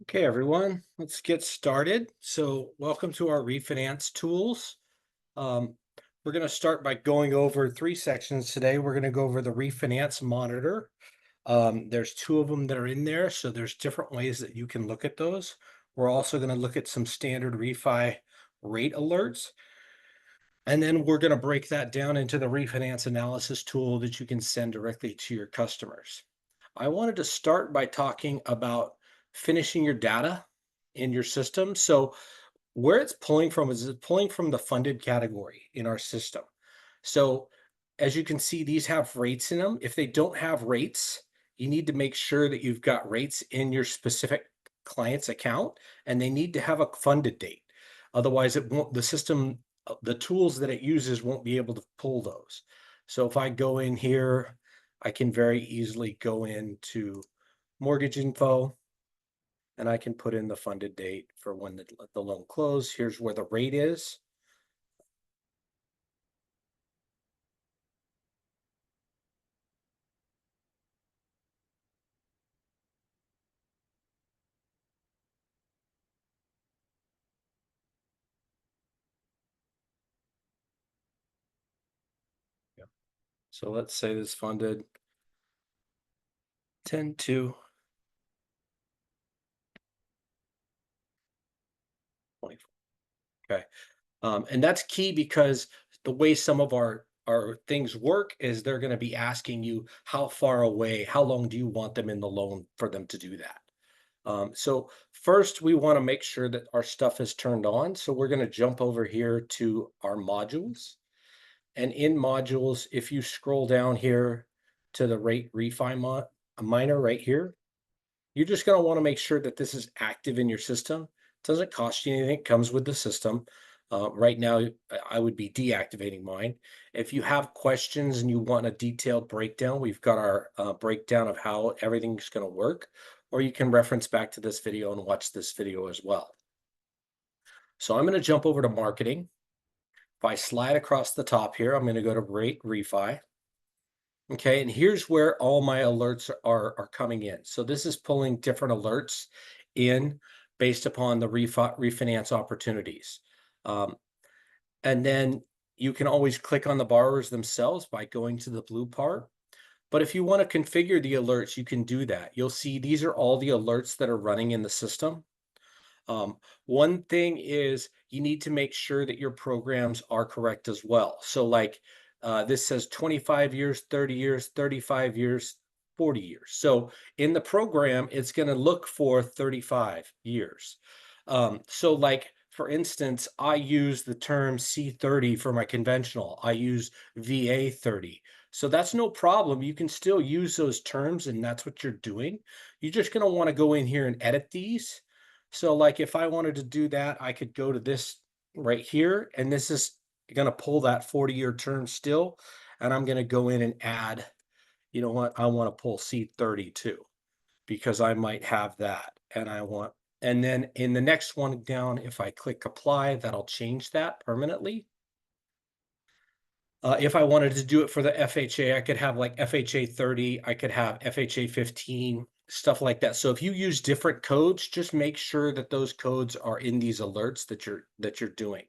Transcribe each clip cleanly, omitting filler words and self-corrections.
Okay, everyone, let's get started. So welcome to our refinance tools. Um, we're going to start by going over three sections today. We're going to go over the refinance monitor. There's two of them that are in there, so there's different ways that you can look at those. We're also going to look at some standard refi rate alerts, and then we're going to break that down into the refinance analysis tool that you can send directly to your customers. I wanted to start by talking about finishing your data in your system. So where it's pulling from is it's pulling from the funded category in our system. So as you can see, these have rates in them. If they don't have rates, you need to make sure that you've got rates in your specific client's account, and they need to have a funded date. Otherwise, it won't, the system, the tools that it uses won't be able to pull those. So if I go in here, I can very easily go into mortgage info, and I can put in the funded date for when the loan closed. Here's where the rate is. Yep. So let's say this funded 10/2/24. Okay. And that's key because the way some of our things work is they're going to be asking you how far away, how long do you want them in the loan for them to do that? So first, we want to make sure that our stuff is turned on. So we're going to jump over here to our modules. And in modules, if you scroll down here to the rate refi miner right here, you're just going to want to make sure that this is active in your system. It doesn't cost you anything, it comes with the system. Right now, I would be deactivating mine. If you have questions and you want a detailed breakdown, we've got our breakdown of how everything's going to work, or you can reference back to this video and watch this video as well. So I'm going to jump over to marketing. If I slide across the top here, I'm going to go to rate refi. Okay, and here's where all my alerts are coming in. So this is pulling different alerts in based upon the refinance opportunities. Um, and then you can always click on the borrowers themselves by going to the blue part. But if you want to configure the alerts, you can do that. You'll see these are all the alerts that are running in the system. One thing is you need to make sure that your programs are correct as well. So like this says 25 years, 30 years, 35 years, 40 years. So in the program, it's going to look for 35 years. So like, for instance, I use the term C30 for my conventional. I use VA 30. So that's no problem. You can still use those terms and that's what you're doing. You're just going to want to go in here and edit these. So like if I wanted to do that, I could go to this right here, and this is going to pull that 40-year term still. And I'm going to go in and add, you know what, I want to pull C32 because I might have that. And then in the next one down, if I click apply, that'll change that permanently. If I wanted to do it for the FHA, I could have like FHA 30, I could have FHA 15, stuff like that. So if you use different codes, just make sure that those codes are in these alerts that you're doing.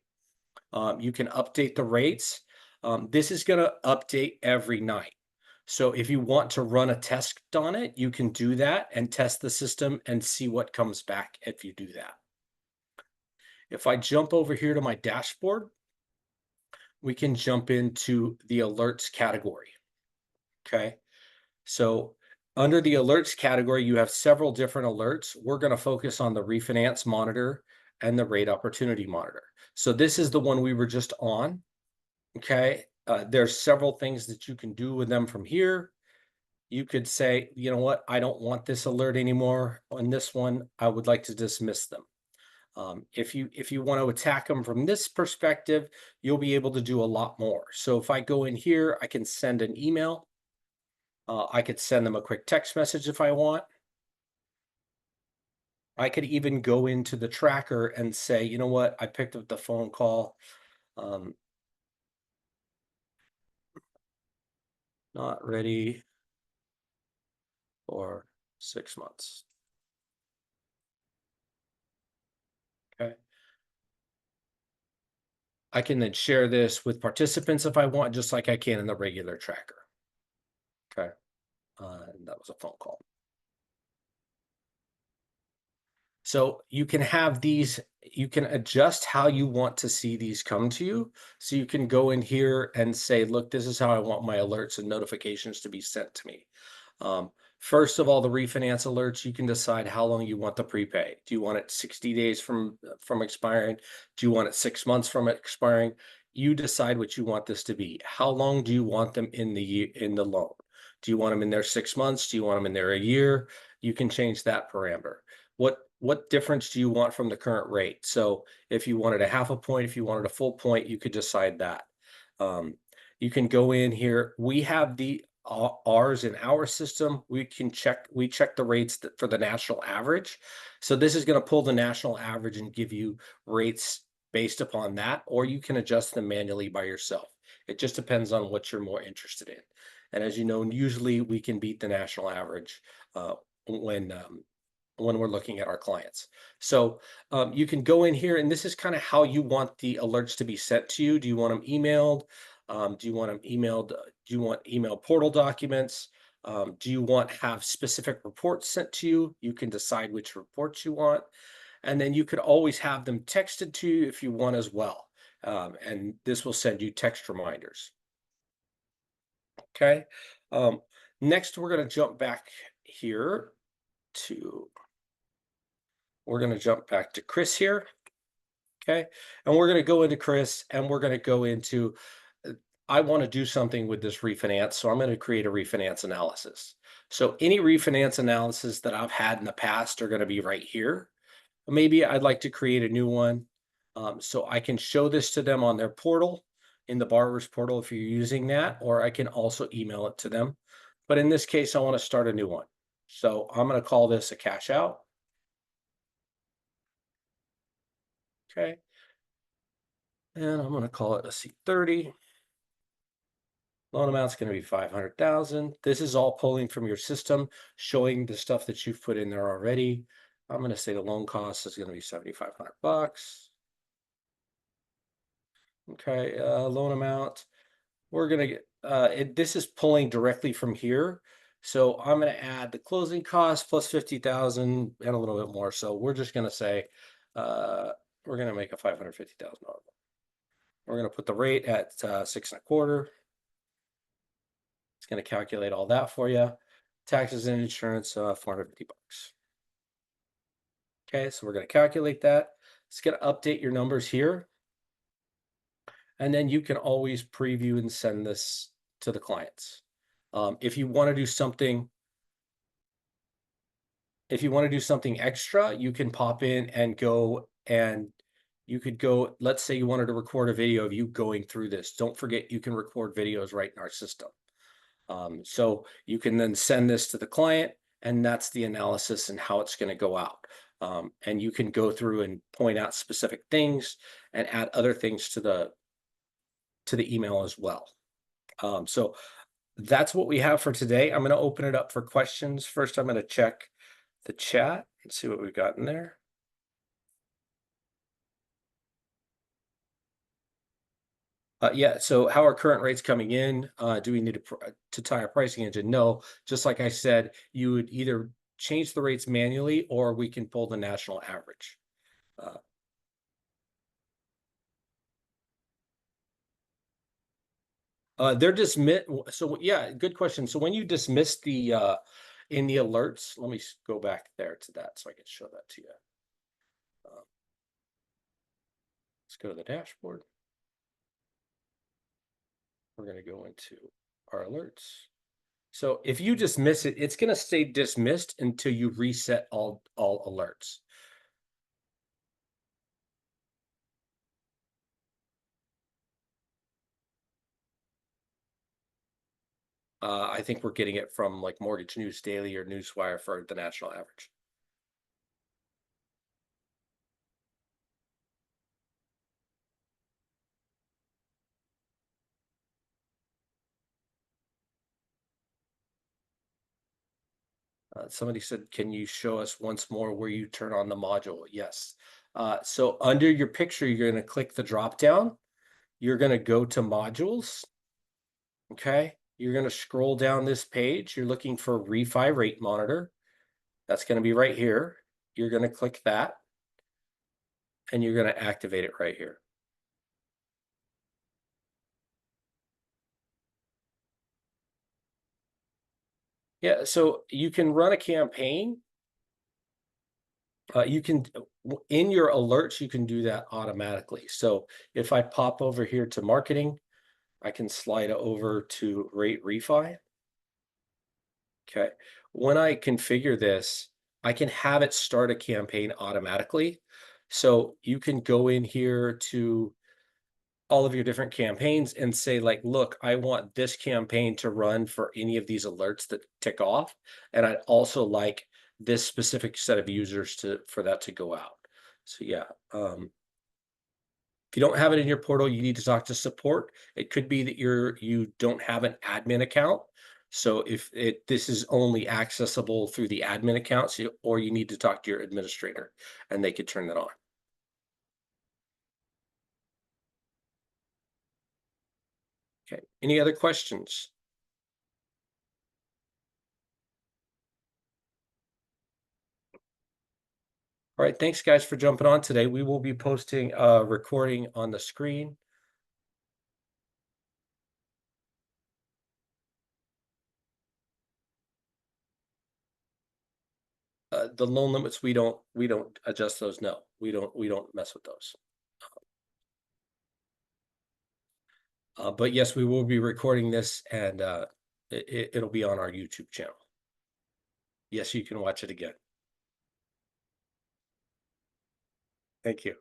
You can update the rates. This is going to update every night. So if you want to run a test on it, you can do that and test the system and see what comes back if you do that. If I jump over here to my dashboard, we can jump into the alerts category. Okay. So under the alerts category, you have several different alerts. We're going to focus on the refinance monitor and the rate opportunity monitor. So this is the one we were just on. Okay. There's several things that you can do with them from here. You could say, you know what, I don't want this alert anymore. On this one, I would like to dismiss them. If you want to attack them from this perspective, you'll be able to do a lot more. So if I go in here, I can send an email. I could send them a quick text message if I want. I could even go into the tracker and say, you know what, I picked up the phone call. Um, not ready for 6 months. I can then share this with participants if I want, just like I can in the regular tracker. Okay. And that was a phone call. So you can have these, you can adjust how you want to see these come to you. So you can go in here and say, look, this is how I want my alerts and notifications to be sent to me. Um, First of all, the refinance alerts, you can decide how long you want the prepay. Do you want it 60 days from expiring? Do you want it 6 months from expiring? You decide what you want this to be. How long do you want them in the loan? Do you want them in there 6 months? Do you want them in there a year? You can change that parameter. What difference do you want from the current rate? So if you wanted a half a point, if you wanted a full point, you could decide that. Um, you can go in here. We have the ours in our system. We check the rates for the national average. So this is going to pull the national average and give you rates based upon that, or you can adjust them manually by yourself. It just depends on what you're more interested in. And as you know, usually we can beat the national average uh, when um, when we're looking at our clients. So you can go in here, and this is kind of how you want the alerts to be sent to you. Do you want them emailed? Do you want them emailed? Do you want email portal documents? Do you want have specific reports sent to you? You can decide which reports you want, and then you could always have them texted to you if you want as well. And this will send you text reminders. Okay. Um, Next, we're going to jump back here to we're going to jump back to Chris here. Okay. And we're going to go into Chris and we're going to go into, I want to do something with this refinance. So I'm going to create a refinance analysis. So any refinance analysis that I've had in the past are going to be right here. Maybe I'd like to create a new one. So I can show this to them on their portal, in the borrower's portal if you're using that, or I can also email it to them. But in this case, I want to start a new one. So I'm going to call this a cash out. Okay. And I'm going to call it a C30. Loan amount's going to be 500,000. This is all pulling from your system, showing the stuff that you've put in there already. I'm going to say the loan cost is going to be 7,500 bucks. Okay, loan amount. We're going to get this is pulling directly from here. So I'm going to add the closing cost plus 50,000 and a little bit more. So we're just going to say we're going to make a $550,000. We're going to put the rate at 6.25. It's going to calculate all that for you. Taxes and insurance, 450 bucks. Okay, so we're going to calculate that. It's going to update your numbers here. And then you can always preview and send this to the clients. If you want to do something, extra, you can pop in and go and you could go, let's say you wanted to record a video of you going through this. Don't forget you can record videos right in our system. So you can then send this to the client, and that's the analysis and how it's going to go out. And you can go through and point out specific things and add other things to the email as well. So that's what we have for today. I'm going to open it up for questions. First, I'm going to check the chat and see what we've got in there. Yeah, so how are current rates coming in? Do we need to tie a pricing engine? No, just like I said, you would either change the rates manually or we can pull the national average. They're dismiss. So yeah, good question. So when you dismiss the in the alerts, let me go back there to that so I can show that to you. Let's go to the dashboard. We're going to go into our alerts. So if you dismiss it, it's going to stay dismissed until you reset all alerts. I think we're getting it from like Mortgage News Daily or Newswire for the national average. Somebody said, can you show us once more where you turn on the module? Yes. So under your picture, you're going to click the drop down. You're going to go to modules. Okay. You're going to scroll down this page. You're looking for refi rate monitor. That's going to be right here. You're going to click that and you're going to activate it right here. Yeah, so you can run a campaign. You can, in your alerts, you can do that automatically. So if I pop over here to marketing, I can slide over to rate refi. Okay. When I configure this, I can have it start a campaign automatically. So you can go in here to all of your different campaigns and say like, look, I want this campaign to run for any of these alerts that tick off. And I'd also like this specific set of users for that to go out. So yeah, if you don't have it in your portal, you need to talk to support. It could be that you don't have an admin account. So if this is only accessible through the admin accounts, or you need to talk to your administrator and they could turn that on. Okay. Any other questions? All right, thanks guys for jumping on today. We will be posting a recording on the screen. The loan limits, we don't adjust those. No, we don't mess with those. But yes, we will be recording this and it'll be on our YouTube channel. Yes, you can watch it again. Thank you.